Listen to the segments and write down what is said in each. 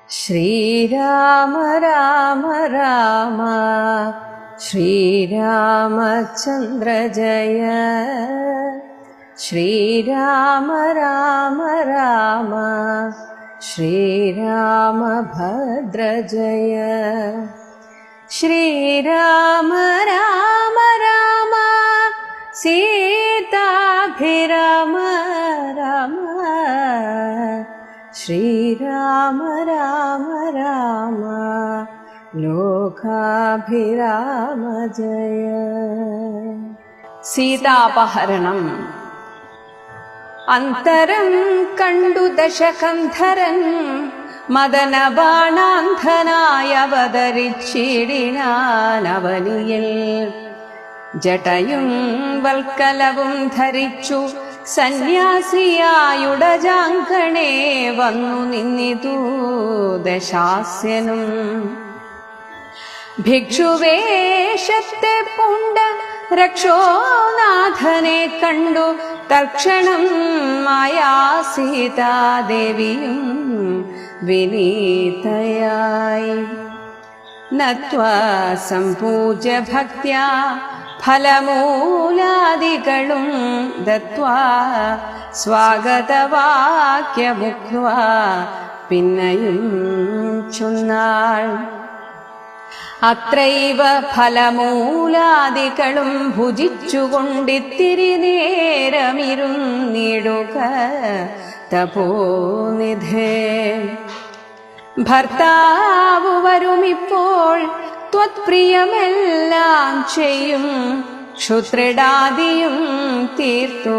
ശ്രീരാമ രാമ രാമ ശ്രീരാമചന്ദ്ര ജയ. ശ്രീരാമ രാമ രാമ ശ്രീരാമഭദ്ര ജയ. ശ്രീരാമ രാമ രാമ സീതാഭിരാമ രാമ. ശ്രീരാമ രാമ രാമ ലോകാഭിരാമ ജയ. സീതാപഹരണം. അന്തരം കണ്ടു ദശകന്ധരൻ മദനബാണാന്ധനായി അവതരിച്ചിടിനാൻ അവനിയിൽ. ജടയും വൽക്കലവും ധരിച്ചു സന്യാസിയായുടജാങ്കണേ വന്നു നിന്നിതു ദശാസ്യനും. ഭിക്ഷുവേഷത്തെ പൂണ്ട രക്ഷോനാഥനെ കണ്ടു തൽക്ഷണം മായാ സീതാദേവിയും വിനീതയായി. നത്വാ സംപൂജ്യ ഭക്ത്യാ ഫലമൂലാദികളും ദത്വാ സ്വാഗതവാക്യമുക്വാ പിന്നെയും ചൊന്നാൾ. അത്രൈവ ഫലമൂലാദികളും ഭുജിച്ചുകൊണ്ടിത്തിരി നേരമിരുന്നിടുക തപോനിധേ. ഭർത്താവ് വരുമിപ്പോൾ ത്വത്പ്രിയമെല്ലാം ചെയ്യും. ക്ഷുത്രിടാദിയും തീർത്തു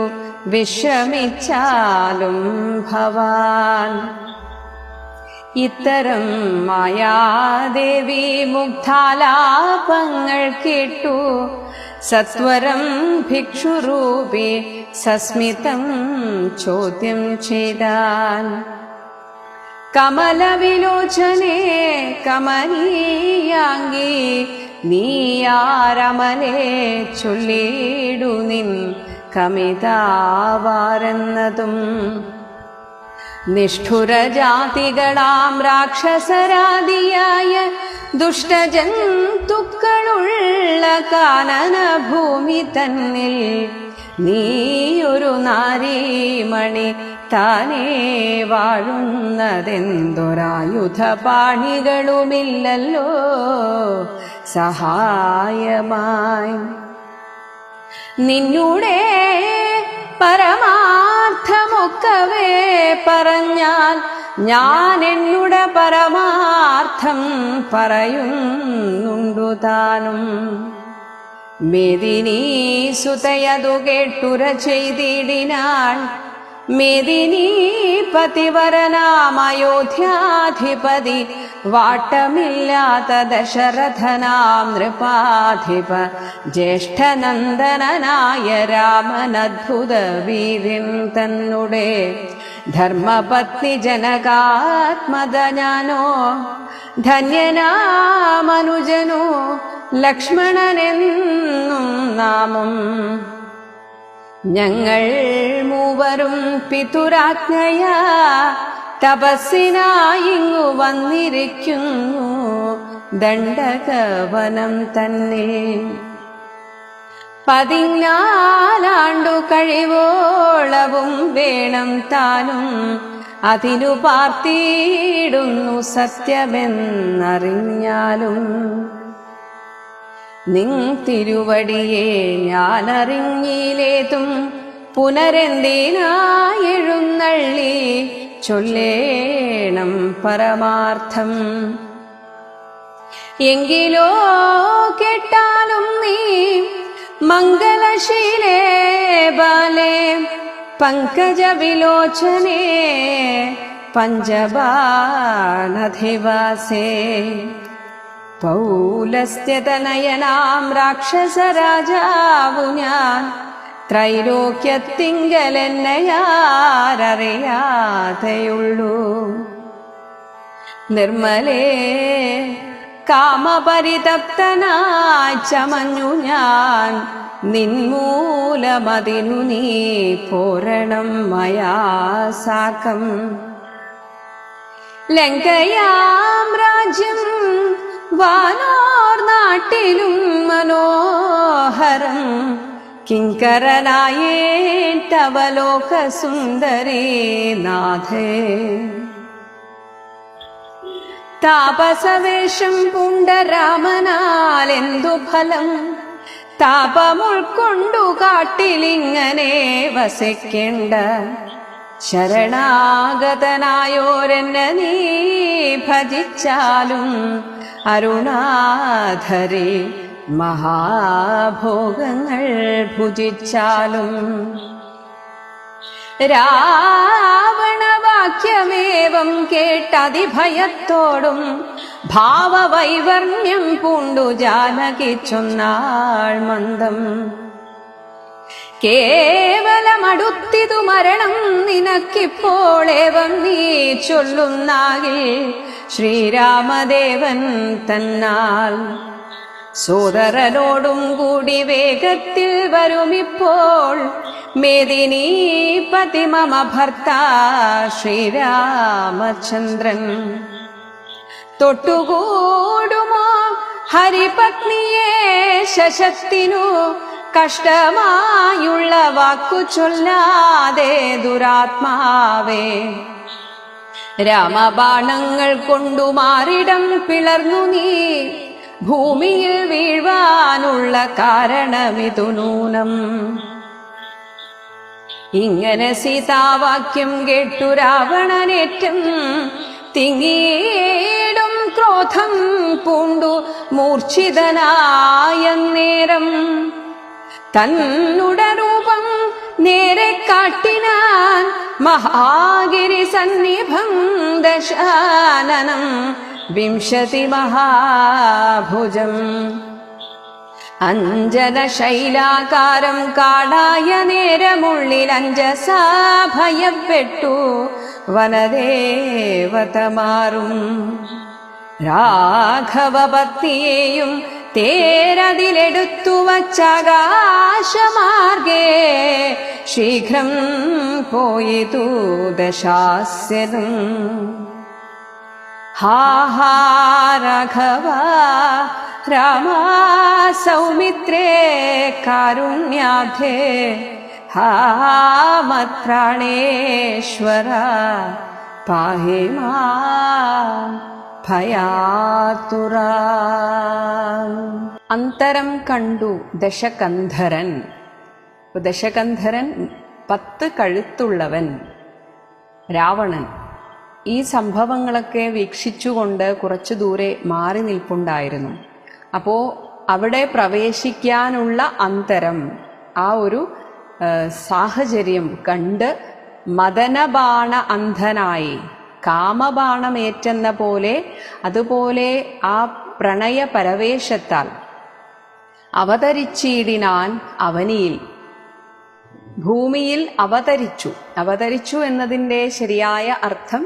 വിശ്രമിച്ചാലും ഭവാൻ. ഇത്തരം മായാദേവി മുഗ്ധാലാപങ്ങൾ കേട്ടു സത്വരം ഭിക്ഷുരൂപി സസ്മിതം ചോദ്യം ചെയ്താൻ. കമലവിലോചനേ കമനീയാംഗി നീയാരമലേ ചൊല്ലിടു നിൻ കമിതാവാരെന്നതും. നിഷ്ഠുരജാതികളാം രാക്ഷസരാദിയായ ദുഷ്ടജന്തുക്കളുള്ള കാനനഭൂമി തന്നിൽ നീയൊരു നാരീമണി താനേ വാഴുന്നതെന്തൊരായുധപാണികളുമില്ലല്ലോ സഹായമായി. നിന്നുടെ പരമാർത്ഥമൊക്കവേ പറഞ്ഞാൽ ഞാൻ എന്നുടെ പരമാർത്ഥം പറയുന്നുണ്ടു താനും. മേദിനീ സുതയതു കേട്ടുര ചെയ്തിടിനാൾ. മേദിനീ പതിവരനാമയോധ്യാധിപതി വാട്ടമില്ലാത്ത ദശരഥനാം നൃപാധിപ ജ്യേഷ്ഠനന്ദനനായ രാമനദ്ഭുത വീര്യൻ തന്നുടെ ധർമ്മപത്നി ജനകാത്മത ഞാനോ ധന്യനാമനുജനോ ലക്ഷ്മണനെന്നും നാമം. ഞങ്ങൾ മൂവരും പിതുരാജ്ഞയാ തപസ്സിനായിങ്ങു വന്നിരിക്കുന്നു ദണ്ഡകവനം തന്നിൽ. 14 കഴിവോളവും വേണം താനും അതിനു പാർത്തിയിടുന്നു സത്യമെന്നറിഞ്ഞാലും. നിൻ തിരുവടിയെ ഞാനറിഞ്ഞിലേതും പുനരെന്തിനായെഴുന്നള്ളി ചൊല്ലേണം പരമാർത്ഥം. എങ്കിലോ കേട്ടാലും നീ മംഗളശീലേ ബാലേ പങ്കജവിലോചനേ പഞ്ചബാണധിവാസേ. പൗലസ്ത്യതനയനാം രാക്ഷസരാജാവു ഞാൻ ത്രൈലോക്യത്തിങ്കലെന്നയാരറിയാതെയുള്ളൂ. നിർമ്മലേ കാമപരിതപ്തനായി ചമഞ്ഞു ഞാൻ നിന്മൂലമതിനു നീ പോരണം മയാ സാകം. ലങ്കയാം രാജ്യം വാനോർ നാട്ടിലും മനോഹരം കിങ്കരനായേട്ടവലോക സുന്ദരീ നാഥേ. താപസവേഷം പൂണ്ട രാമനാൽ എന്തു ഫലം, താപമുൾക്കൊണ്ടു കാട്ടിലിങ്ങനെ വസിക്കേണ്ട. ശരണാഗതനായോരെന്നെ നീ ഭജിച്ചാലും അരുണാധരി മഹാഭോഗങ്ങൾ ഭുജിച്ചാലും. രാവണവാക്യമേവം കേട്ടതിഭയത്തോടും ഭാവവൈവർണ്യം പൂണ്ടു ജാനകി ചൊന്നാൾ മന്ദം. കേവലമടുത്തിതു മരണം നിനക്കിപ്പോളേവം നീ ചൊല്ലുന്നാകിൽ ശ്രീരാമദേവൻ തന്നാൽ സോദരനോടും കൂടി വേഗത്തിൽ വരുമിപ്പോൾ. മേദിനീപതി മമ ഭർത്ത ശ്രീരാമചന്ദ്രൻ. തൊട്ടുകൂടുമോ ഹരിപത്നിയെ ശശക്തിനു, കഷ്ടമായുള്ള വാക്കു ചൊല്ലാതെ ദുരാത്മാവേ. രാമബാണങ്ങൾ കൊണ്ടു മാറിടം പിളർന്നു നീ, ഭൂമിയിൽ വീഴ്വാനുള്ള കാരണമിതു നൂനം. ഇങ്ങനെ സീതാവാക്യം കേട്ടു രാവണനേറ്റം തിങ്ങിയിടും ക്രോധം പൂണ്ടു മൂർച്ഛിതനായ നേരം. തന്നുടരൂപം നേരെ കാട്ടിനാൻ മഹാഗിരി സന്നിഭം ദശാനനം 20 മഹാഭുജം. അഞ്ജനശൈലാകാരം കാടായ നേരമുള്ളിൽ അഞ്ജസാ ഭയപ്പെട്ടു വനദേവതമാറും. രാഘവഭക്തിയെയും തേരതിലെടുത്തു വച്ചാകാശമാർഗേ ശീഘ്രം പോയിതു ദശാസ്യനും. ഹാ ഹാ രാഘവ രാമ സൗമിത്രേ കാരുണ്യാധേ, ഹാ മത്രാണേശ്വര പാഹി മാം ഭയാതുരാ. അന്തരം കണ്ടു ദശകന്ധരൻ. ദശകന്ധരൻ 10 കഴുത്തുള്ളവൻ രാവണൻ. ഈ സംഭവങ്ങളൊക്കെ വീക്ഷിച്ചുകൊണ്ട് കുറച്ചു ദൂരെ മാറി നിൽപ്പുണ്ടായിരുന്നു. അപ്പോൾ അവിടെ പ്രവേശിക്കാനുള്ള അന്തരം, ആ ഒരു സാഹചര്യം കണ്ട് മദനബാണ അന്ധനായി, കാമബാണമേറ്റെന്ന പോലെ അതുപോലെ ആ പ്രണയ പരവേശത്താൽ അവതരിച്ചിടിനാൻ അവനിയിൽ. ഭൂമിയിൽ അവതരിച്ചു. അവതരിച്ചു എന്നതിൻ്റെ ശരിയായ അർത്ഥം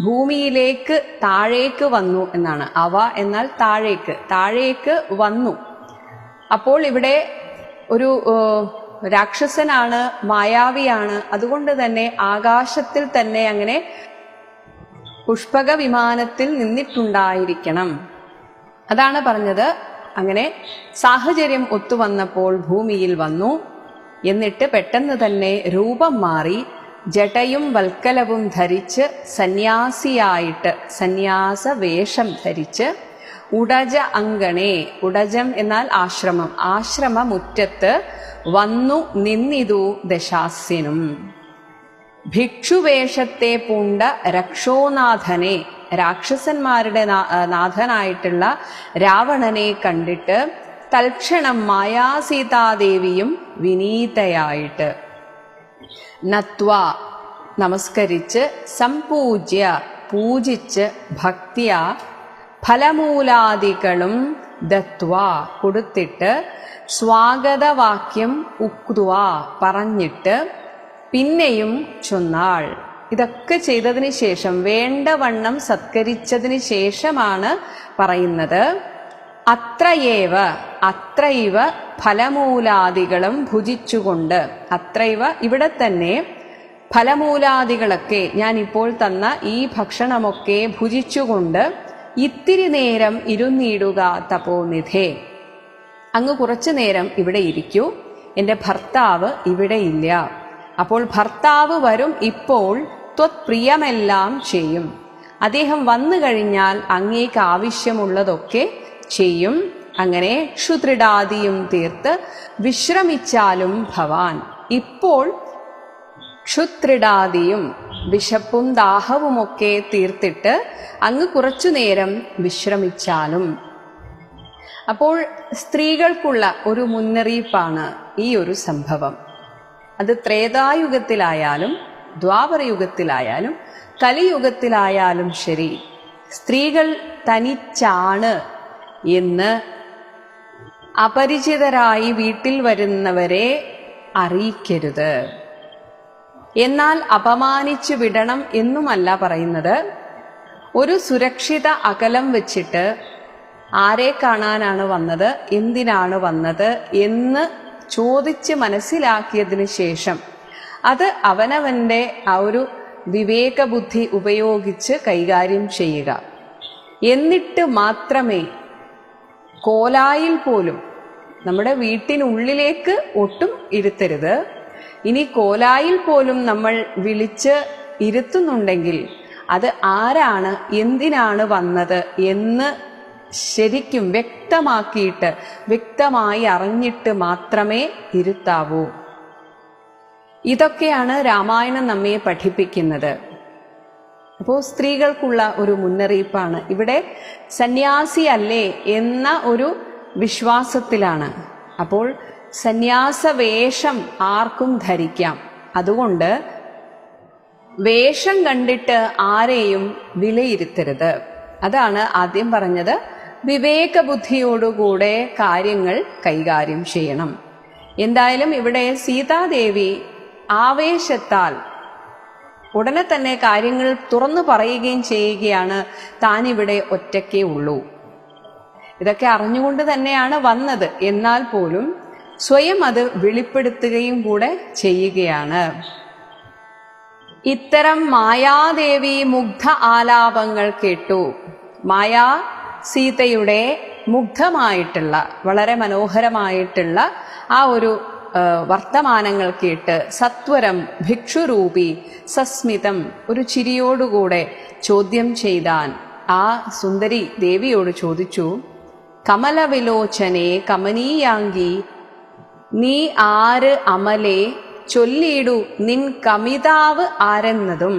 ഭൂമിയിലേക്ക് താഴേക്ക് വന്നു എന്നാണ്. അവ എന്നാൽ താഴേക്ക്, താഴേക്ക് വന്നു. അപ്പോൾ ഇവിടെ ഒരു രാക്ഷസനാണ്, മായാവിയാണ്. അതുകൊണ്ട് തന്നെ ആകാശത്തിൽ തന്നെ അങ്ങനെ പുഷ്പക വിമാനത്തിൽ നിന്നിട്ടുണ്ടായിരിക്കണം. അതാണ് പറഞ്ഞത്. അങ്ങനെ സാഹചര്യം ഒത്തുവന്നപ്പോൾ ഭൂമിയിൽ വന്നു. എന്നിട്ട് പെട്ടെന്ന് തന്നെ രൂപം മാറി ജടയും വൽക്കലവും ധരിച്ച് സന്യാസിയായിട്ട്, സന്യാസ വേഷം ധരിച്ച് ഉടജ അങ്കണേ, ഉടജം എന്നാൽ ആശ്രമം, ആശ്രമമുറ്റത്ത് വന്നു നിന്നിതു ദശാസ്യനും. ഭിക്ഷുവേഷത്തെ പൂണ്ട രക്ഷോനാഥനെ, രാക്ഷസന്മാരുടെ നാഥനായിട്ടുള്ള രാവണനെ കണ്ടിട്ട് തൽക്ഷണം മായാസീതാദേവിയും വിനീതയായിട്ട് നത്വ നമസ്കരിച്ച്, സംപൂജ്യ പൂജിച്ച്, ഭക്തിയ ഫലമൂലാദികളും ദത്വ കൊടുത്തിട്ട്, സ്വാഗതവാക്യം ഉക്തുവ പറഞ്ഞിട്ട് പിന്നെയും ചൊന്നാൾ. ഇതൊക്കെ ചെയ്തതിന് ശേഷം, വേണ്ടവണ്ണം സത്കരിച്ചതിന് ശേഷമാണ് പറയുന്നത്. അത്രയേവ, അത്രൈവ ഫലമൂലാദികളും ഭുജിച്ചുകൊണ്ട്, അത്രൈവ ഇവിടെ തന്നെ ഫലമൂലാദികളൊക്കെ ഞാൻ ഇപ്പോൾ തന്ന ഈ ഭക്ഷണമൊക്കെ ഭുജിച്ചുകൊണ്ട് ഇത്തിരി നേരം ഇരുന്നിടുക തപോനിധേ. അങ്ങ് കുറച്ചു നേരം ഇവിടെ ഇരിക്കൂ, എൻ്റെ ഭർത്താവ് ഇവിടെ ഇല്ല. അപ്പോൾ ഭർത്താവ് വരും, ഇപ്പോൾ ത്വത്പ്രിയമെല്ലാം ചെയ്യും. അദ്ദേഹം വന്നു കഴിഞ്ഞാൽ അങ്ങേക്ക് ആവശ്യമുള്ളതൊക്കെ ചെയ്യും. അങ്ങനെ ക്ഷുത്രിടാദിയും തീർത്ത് വിശ്രമിച്ചാലും ഭവാൻ. ഇപ്പോൾ ക്ഷുത്രിടാദിയും വിശപ്പും ദാഹവുമൊക്കെ തീർത്തിട്ട് അങ്ങ് കുറച്ചു നേരം വിശ്രമിച്ചാലും. അപ്പോൾ സ്ത്രീകൾക്കുള്ള ഒരു മുന്നറിയിപ്പാണ് ഈ ഒരു സംഭവം. അത് ത്രേതായുഗത്തിലായാലും ദ്വാപരയുഗത്തിലായാലും കലിയുഗത്തിലായാലും ശരി, സ്ത്രീകൾ തനിച്ചാണ് എന്ന് അപരിചിതരായി വീട്ടിൽ വരുന്നവരെ അറിയിക്കരുത്. എന്നാൽ അപമാനിച്ചു വിടണം എന്നുമല്ല പറയുന്നത്. ഒരു സുരക്ഷിത അകലം വെച്ചിട്ട് ആരെ കാണാനാണ് വന്നത്, എന്തിനാണ് വന്നത് എന്ന് ചോദിച്ച് മനസ്സിലാക്കിയതിന് ശേഷം അത് അവനവൻ്റെ ആ ഒരു വിവേകബുദ്ധി ഉപയോഗിച്ച് കൈകാര്യം ചെയ്യുക. എന്നിട്ട് മാത്രമേ കോലായിൽ പോലും, നമ്മുടെ വീട്ടിനുള്ളിലേക്ക് ഒട്ടും ഇരുത്തരുത്. ഇനി കോലായിൽ പോലും നമ്മൾ വിളിച്ച് ഇരുത്തുന്നുണ്ടെങ്കിൽ അത് ആരാണ്, എന്തിനാണ് വന്നത് എന്ന് ശരിക്കും വ്യക്തമാക്കിയിട്ട് വ്യക്തമായി അറിഞ്ഞിട്ട് മാത്രമേ ഇരുത്താവൂ. ഇതൊക്കെയാണ് രാമായണം നമ്മെ പഠിപ്പിക്കുന്നത്. അപ്പോൾ സ്ത്രീകൾക്കുള്ള ഒരു മുന്നറിയിപ്പാണ്. ഇവിടെ സന്യാസി അല്ലേ എന്ന ഒരു വിശ്വാസത്തിലാണ്. അപ്പോൾ സന്യാസവേഷം ആർക്കും ധരിക്കാം. അതുകൊണ്ട് വേഷം കണ്ടിട്ട് ആരെയും വിലയിരുത്തരുത്. അതാണ് ആദ്യം പറഞ്ഞത്. വിവേകബുദ്ധിയോടുകൂടെ കാര്യങ്ങൾ കൈകാര്യം ചെയ്യണം. എന്തായാലും ഇവിടെ സീതാദേവി ആവേശത്താൽ ഉടനെ തന്നെ കാര്യങ്ങൾ തുറന്നു പറയുകയും ചെയ്യുകയാണ്. താനിവിടെ ഒറ്റയ്ക്കേ ഉള്ളൂ. ഇതൊക്കെ അറിഞ്ഞുകൊണ്ട് തന്നെയാണ് വന്നത്. എന്നാൽ പോലും സ്വയം അത് വെളിപ്പെടുത്തുകയും കൂടെ ചെയ്യുകയാണ്. ഇത്തരം മായാദേവി മുഗ്ധ ആലാപങ്ങൾ കേട്ടു. മായാ സീതയുടെ മുഗ്ധമായിട്ടുള്ള വളരെ മനോഹരമായിട്ടുള്ള ആ ഒരു വർത്തമാനങ്ങൾ കേട്ട് സത്വരം ഭിക്ഷുരൂപി സസ്മിതം ഒരു ചിരിയോടുകൂടെ ചോദ്യം ചെയ്താൻ ആ സുന്ദരി ദേവിയോട് ചോദിച്ചു, കമലവിലോചനെ കമനീയാങ്കി, നീ ആര് അമലേ, ചൊല്ലിയിടു നിൻ കമിതാവ് ആരെന്നതും.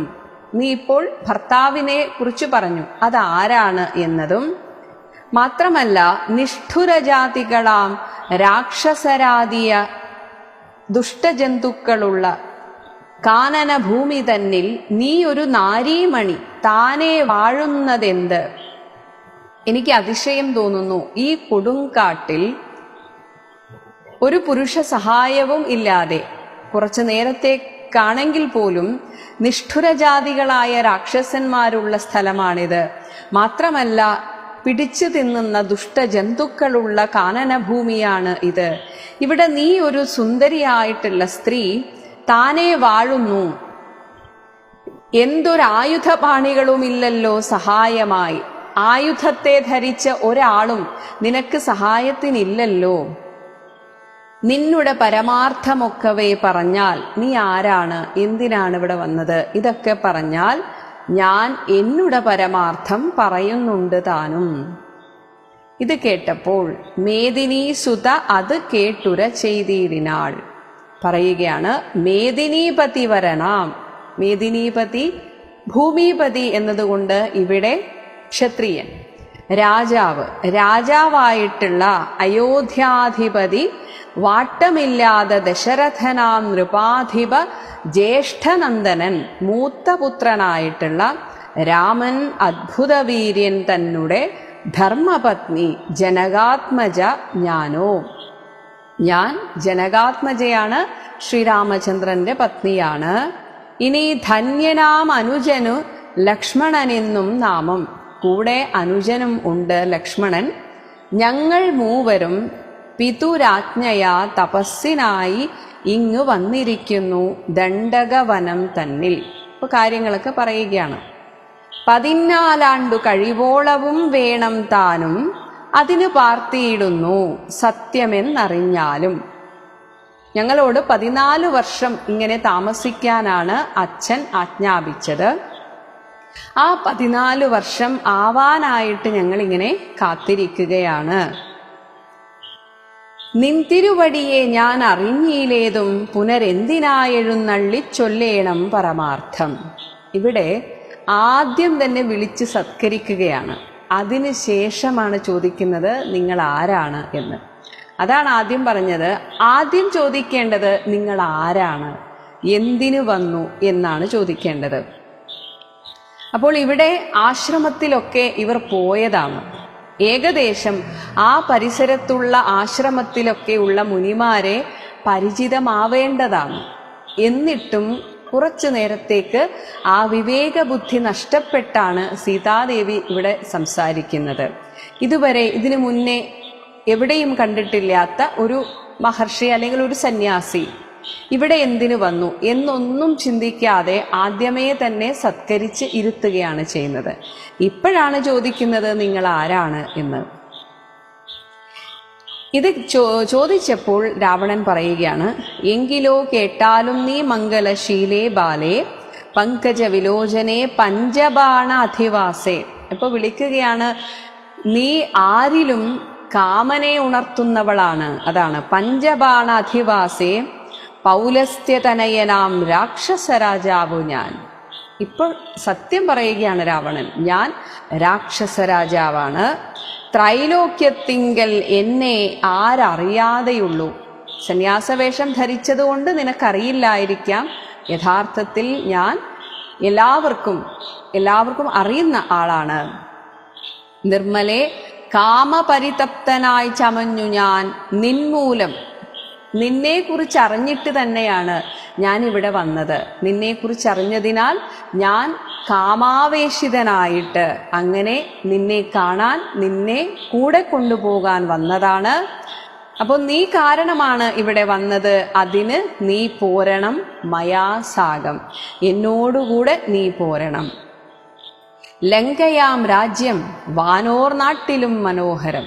നീ ഇപ്പോൾ ഭർത്താവിനെ കുറിച്ച് പറഞ്ഞു, അതാരാണ് എന്നതും മാത്രമല്ല, നിഷ്ഠുരജാതികളാം രാക്ഷസരാദിയ ദുഷ്ടജന്തുക്കളുള്ള കാനനഭൂമി തന്നിൽ നീ ഒരു നാരീമണി താനെ വാഴുന്നതെന്ത്? എനിക്ക് അതിശയം തോന്നുന്നു, ഈ കൊടുങ്കാട്ടിൽ ഒരു പുരുഷ സഹായവും ഇല്ലാതെ കുറച്ചു നേരത്തേക്കാണെങ്കിൽ പോലും നിഷ്ഠുരജാതികളായ രാക്ഷസന്മാരുള്ള സ്ഥലമാണിത്. മാത്രമല്ല, പിടിച്ചു തിന്നുന്ന ദുഷ്ടജന്തുക്കളുള്ള കാനനഭൂമിയാണ് ഇത്. ഇവിടെ നീ ഒരു സുന്ദരിയായിട്ടുള്ള സ്ത്രീ താനേ വാഴുന്നു. എന്തൊരായുധപാണികളുമില്ലല്ലോ സഹായമായി. ആയുധത്തെ ധരിച്ച ഒരാളും നിനക്ക് സഹായത്തിനില്ലല്ലോ. നിന്നുടെ പരമാർത്ഥമൊക്കവേ പറഞ്ഞാൽ നീ ആരാണ്, എന്തിനാണ് ഇവിടെ വന്നത്, ഇതൊക്കെ പറഞ്ഞാൽ ഞാൻ എന്നുടെ പരമാർത്ഥം പറയുന്നുണ്ട് താനും. ഇത് കേട്ടപ്പോൾ മേദിനി സുത അത് കേട്ടുര ചെയ്തിടിനാൾ. പറയുകയാണ്, മേദിനീപതി വരണാം. മേദിനീപതി ഭൂമിപതി എന്നതുകൊണ്ട് ഇവിടെ ക്ഷത്രിയൻ, രാജാവ്, രാജാവായിട്ടുള്ള അയോധ്യാധിപതി, വാട്ടമില്ലാതെ ദശരഥനാം നൃപാധിപ ജ്യേഷ്ഠനന്ദനൻ, മൂത്തപുത്രനായിട്ടുള്ള രാമൻ അദ്ഭുതവീര്യൻ തന്നെ ധർമ്മപത്നി ജനകാത്മജ ഞാനോ. ഞാൻ ജനകാത്മജയാണ്, ശ്രീരാമചന്ദ്രന്റെ പത്നിയാണ്. ഇനി ധന്യനാം അനുജനു ലക്ഷ്മണനെന്നും നാമം. കൂടെ അനുജനും ഉണ്ട്, ലക്ഷ്മണൻ. ഞങ്ങൾ മൂവരും പിതുരാജ്ഞയാ തപസ്സിനായി ഇങ്ങു വന്നിരിക്കുന്നു ദണ്ഡകവനം തന്നിൽ. ഇപ്പൊ കാര്യങ്ങളൊക്കെ പറയുകയാണ്. 14 ആണ്ടു കഴിവോളവും വേണം താനും അതിനു പാർത്തിയിടുന്നു സത്യമെന്നറിഞ്ഞാലും. ഞങ്ങളോട് 14 വർഷം ഇങ്ങനെ താമസിക്കാനാണ് അച്ഛൻ ആജ്ഞാപിച്ചത്. ആ 14 വർഷം ആവാനായിട്ട് ഞങ്ങളിങ്ങനെ കാത്തിരിക്കുകയാണ്. നിൻ തിരുവടിയെ ഞാൻ അറിഞ്ഞിലേതും പുനരെന്തിനായെഴുന്നള്ളിച്ചൊല്ലേണം പരമാർത്ഥം. ഇവിടെ ആദ്യം തന്നെ വിളിച്ച് സത്കരിക്കുകയാണ്. അതിനുശേഷമാണ് ചോദിക്കുന്നത് നിങ്ങൾ ആരാണ് എന്ന്. അതാണ് ആദ്യം പറഞ്ഞത്. ആദ്യം ചോദിക്കേണ്ടത് നിങ്ങൾ ആരാണ്, എന്തിനു വന്നു എന്നാണ് ചോദിക്കേണ്ടത്. അപ്പോൾ ഇവിടെ ആശ്രമത്തിലൊക്കെ ഇവർ പോയതാണ്. ഏകദേശം ആ പരിസരത്തുള്ള ആശ്രമത്തിലൊക്കെ ഉള്ള മുനിമാരെ പരിചിതമാവേണ്ടതാണ്. എന്നിട്ടും കുറച്ചു നേരത്തേക്ക് ആ വിവേകബുദ്ധി നഷ്ടപ്പെട്ടാണ് സീതാദേവി ഇവിടെ സംസാരിക്കുന്നത്. ഇതുവരെ ഇതിനു മുന്നേ എവിടെയും കണ്ടിട്ടില്ലാത്ത ഒരു മഹർഷി അല്ലെങ്കിൽ ഒരു സന്യാസി ഇവിടെ എന്തിനു വന്നു എന്നൊന്നും ചിന്തിക്കാതെ ആദ്യമേ തന്നെ സത്കരിച്ച് ഇരുത്തുകയാണ് ചെയ്യുന്നത്. ഇപ്പോഴാണ് ചോദിക്കുന്നത് നിങ്ങൾ ആരാണ് എന്ന്. ഇത് ചോദിച്ചപ്പോൾ രാവണൻ പറയുകയാണ്, എങ്കിലോ കേട്ടാലും നീ മംഗലശീലേ ബാലേ പങ്കജ വിലോചനെ പഞ്ചബാണ അധിവാസേ. ഇപ്പൊ വിളിക്കുകയാണ്, നീ ആരിലും കാമനെ ഉണർത്തുന്നവളാണ്. അതാണ് പഞ്ചബാണ അധിവാസേ പൗലസ്ത്യതനയനാം രാക്ഷസരാജാവു ഞാൻ. ഇപ്പോൾ സത്യം പറയുകയാണ് രാവണൻ, ഞാൻ രാക്ഷസരാജാവാണ്. ത്രൈലോക്യത്തിങ്കൽ എന്നെ ആരറിയാതെയുള്ളൂ. സന്യാസവേഷം ധരിച്ചതുകൊണ്ട് നിനക്കറിയില്ലായിരിക്കാം. യഥാർത്ഥത്തിൽ ഞാൻ എല്ലാവർക്കും അറിയുന്ന ആളാണ്. നിർമ്മലെ കാമപരിതപ്തനായി ചമഞ്ഞു ഞാൻ നിൻമൂലം. നിന്നെക്കുറിച്ച് അറിഞ്ഞിട്ട് തന്നെയാണ് ഞാൻ ഇവിടെ വന്നത്. നിന്നെക്കുറിച്ച് അറിഞ്ഞതിനാൽ ഞാൻ കാമാവേശിതനായിട്ട് അങ്ങനെ നിന്നെ കാണാൻ, നിന്നെ കൂടെ കൊണ്ടുപോകാൻ വന്നതാണ്. അപ്പോൾ നീ കാരണമാണ് ഇവിടെ വന്നത്. അതിന് നീ പോരണം മയാസാകം, എന്നോടുകൂടെ നീ പോരണം. ലങ്കയാം രാജ്യം വാനോർ നാട്ടിലും മനോഹരം.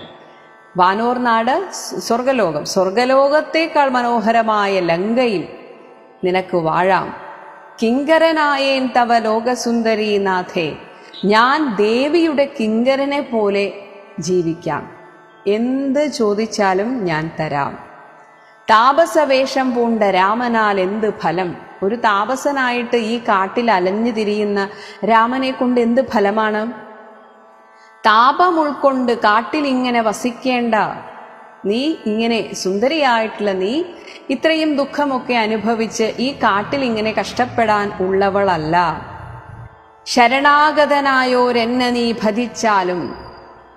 വാനോർ നാട് സ്വർഗലോകം, സ്വർഗലോകത്തേക്കാൾ മനോഹരമായ ലങ്കയിൽ നിനക്ക് വാഴാം. കിങ്കരനായേൻ തവ ലോകസുന്ദരീനാഥേ, ഞാൻ ദേവിയുടെ കിങ്കരനെ പോലെ ജീവിക്കാം. എന്ത് ചോദിച്ചാലും ഞാൻ തരാം. താപസവേഷം പൂണ്ട രാമനാൽ എന്ത് ഫലം. ഒരു താപസനായിട്ട് ഈ കാട്ടിൽ അലഞ്ഞു തിരിയുന്ന രാമനെ കൊണ്ട് എന്ത് ഫലമാണ്? താപം ഉൾക്കൊണ്ട് കാട്ടിൽ ഇങ്ങനെ വസിക്കേണ്ട നീ, ഇങ്ങനെ സുന്ദരിയായിട്ടുള്ള നീ ഇത്രയും ദുഃഖമൊക്കെ അനുഭവിച്ച് ഈ കാട്ടിൽ ഇങ്ങനെ കഷ്ടപ്പെടാൻ ഉള്ളവളല്ല. ശരണാഗതനായോരെന്നെ നീ ഭജിച്ചാലും,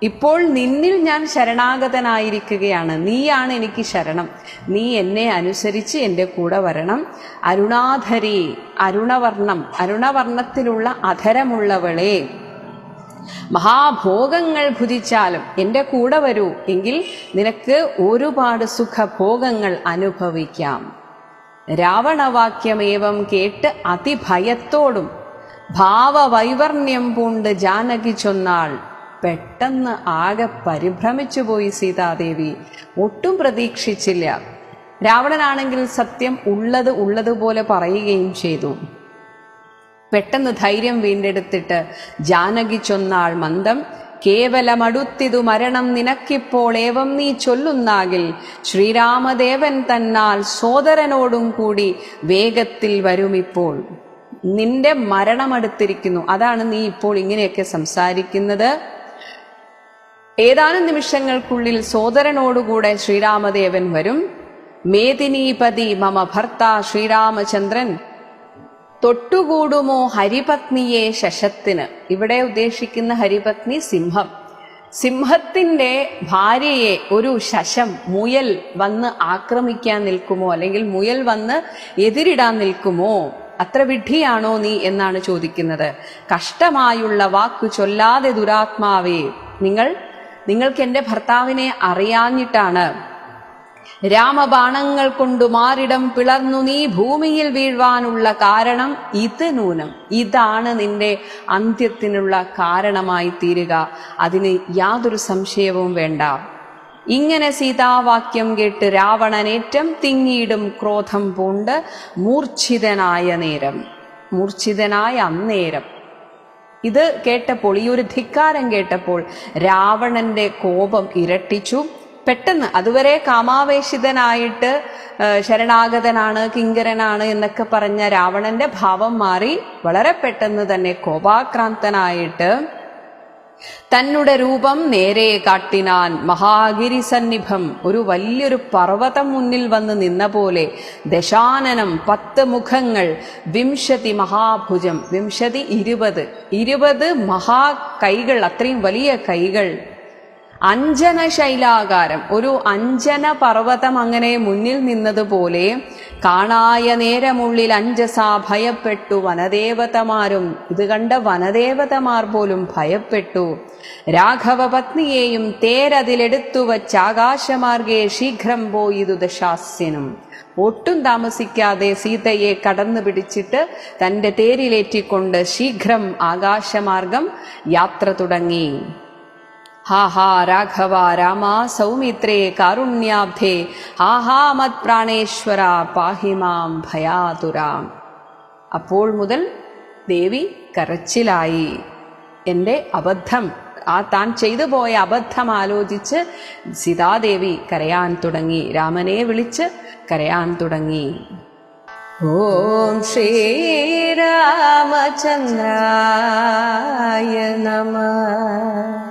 ഇപ്പോൾ നിന്നിൽ ഞാൻ ശരണാഗതനായിരിക്കുകയാണ്. നീയാണ് എനിക്ക് ശരണം. നീ എന്നെ അനുസരിച്ച് എൻ്റെ കൂടെ വരണം. അരുണാധരി, അരുണവർണ്ണത്തിലുള്ള അധരമുള്ളവളെ, മഹാഭോഗങ്ങൾ ഭുജിച്ചാലും എൻ്റെ കൂടെ വരൂ, എങ്കിൽ നിനക്ക് ഒരുപാട് സുഖഭോഗങ്ങൾ അനുഭവിക്കാം. രാവണവാക്യമേവം കേട്ട് അതിഭയത്തോടും ഭാവവൈവർണ്യം പൂണ്ട് ജാനകി ചൊന്നാൾ. പെട്ടെന്ന് ആകെ പരിഭ്രമിച്ചുപോയി സീതാദേവി. ഒട്ടും പ്രതീക്ഷിച്ചില്ല. രാവണനാണെങ്കിൽ സത്യം ഉള്ളതുപോലെ പറയുകയും ചെയ്തു. പെട്ടെന്ന് ധൈര്യം വീണ്ടെടുത്തിട്ട് ജാനകി ചൊന്നാൾ മന്ദം, കേവലമടുത്തിതു മരണം നിനക്കിപ്പോൾ ഏവം നീ ചൊല്ലുന്നാകിൽ, ശ്രീരാമദേവൻ തന്നാൽ സോദരനോടും കൂടി വേഗത്തിൽ വരുമിപ്പോൾ. നിന്റെ മരണമടുത്തിരിക്കുന്നു, അതാണ് നീ ഇപ്പോൾ ഇങ്ങനെയൊക്കെ സംസാരിക്കുന്നത്. ഏതാനും നിമിഷങ്ങൾക്കുള്ളിൽ സോദരനോടുകൂടെ ശ്രീരാമദേവൻ വരും. മേദിനീപതി മമ ഭർത്ത ശ്രീരാമചന്ദ്രൻ തൊട്ടുകൂടുമോ ഹരിപത്നിയെ ശശത്തിന്. ഇവിടെ ഉദ്ദേശിക്കുന്ന ഹരിപത്നി സിംഹം. സിംഹത്തിന്റെ ഭാര്യയെ ഒരു ശശം, മുയൽ വന്ന് ആക്രമിക്കാൻ നിൽക്കുമോ, അല്ലെങ്കിൽ മുയൽ വന്ന് എതിരിടാൻ നിൽക്കുമോ? അത്ര വിഡ്ഢിയാണോ നീ എന്നാണ് ചോദിക്കുന്നത്. കഷ്ടമായുള്ള വാക്കു ചൊല്ലാതെ ദുരാത്മാവേ, നിങ്ങൾക്ക് എൻ്റെ ഭർത്താവിനെ അറിയാഞ്ഞിട്ടാണ്. രാമബാണങ്ങൾ കൊണ്ടു മാറിടം പിളർന്നു നീ ഭൂമിയിൽ വീഴ്വാനുള്ള കാരണം ഇത് നൂനം, ഇതാണ് നിന്റെ അന്ത്യത്തിനുള്ള കാരണമായി തീരുക, അതിന് യാതൊരു സംശയവും വേണ്ട. ഇങ്ങനെ സീതാവാക്യം കേട്ട് രാവണനേറ്റം തിങ്ങിയിടും ക്രോധം പൂണ്ട് മൂർച്ഛിതനായ നേരം, മൂർച്ഛിതനായ അന്നേരം. ഇത് കേട്ടപ്പോൾ, ഈ ഒരു ധിക്കാരം കേട്ടപ്പോൾ രാവണന്റെ കോപം ഇരട്ടിച്ചു. പെട്ടെന്ന്, അതുവരെ കാമാവേശിതനായിട്ട് ശരണാഗതനാണ്, കിങ്കരനാണ് എന്നൊക്കെ പറഞ്ഞ രാവണന്റെ ഭാവം മാറി വളരെ പെട്ടെന്ന് തന്നെ കോപാക്രാന്തനായിട്ട് തന്നുടെ രൂപം നേരെ കാട്ടിനാൻ. മഹാഗിരി സന്നിഭം, ഒരു വലിയൊരു പർവ്വതം മുന്നിൽ വന്ന് നിന്ന പോലെ. ദശാനനം, 10 മുഖങ്ങൾ. വിംശതി മഹാഭുജം, വിംശതി 20 മഹാ കൈകൾ, അത്രയും വലിയ കൈകൾ. അഞ്ജന ശൈലാകാരം, ഒരു അഞ്ജന പർവ്വതം അങ്ങനെ മുന്നിൽ നിന്നതുപോലെ. കാണായ നേരമുള്ളിൽ അഞ്ജസാ ഭയപ്പെട്ടു വനദേവതമാരും, ഇത് കണ്ട വനദേവതമാർ പോലും ഭയപ്പെട്ടു. രാഘവ പത്നിയെയും തേരതിലെടുത്തു വച്ച് ആകാശമാർഗേ ശീഘ്രം പോയിതു ദശാസ്യനും. ഒട്ടും താമസിക്കാതെ സീതയെ കടന്നു പിടിച്ചിട്ട് തന്റെ തേരിലേറ്റിക്കൊണ്ട് ശീഘ്രം ആകാശമാർഗം യാത്ര തുടങ്ങി. ഹാ ഹാ രാഘവ രാമ സൗമിത്രേ കാരുണ്യാബ്ധേ, ഹാ ഹാ മത് പ്രാണേശ്വര പാഹിമാം ഭയാതുരാം. അപ്പോൾ മുതൽ ദേവി കരച്ചിലായി. എൻ്റെ അബദ്ധം, താൻ ചെയ്തു പോയ അബദ്ധം ആലോചിച്ച് സീതാദേവി കരയാൻ തുടങ്ങി, രാമനെ വിളിച്ച് കരയാൻ തുടങ്ങി. ഓം ശ്രീരാമചന്ദ്രായ നമഃ.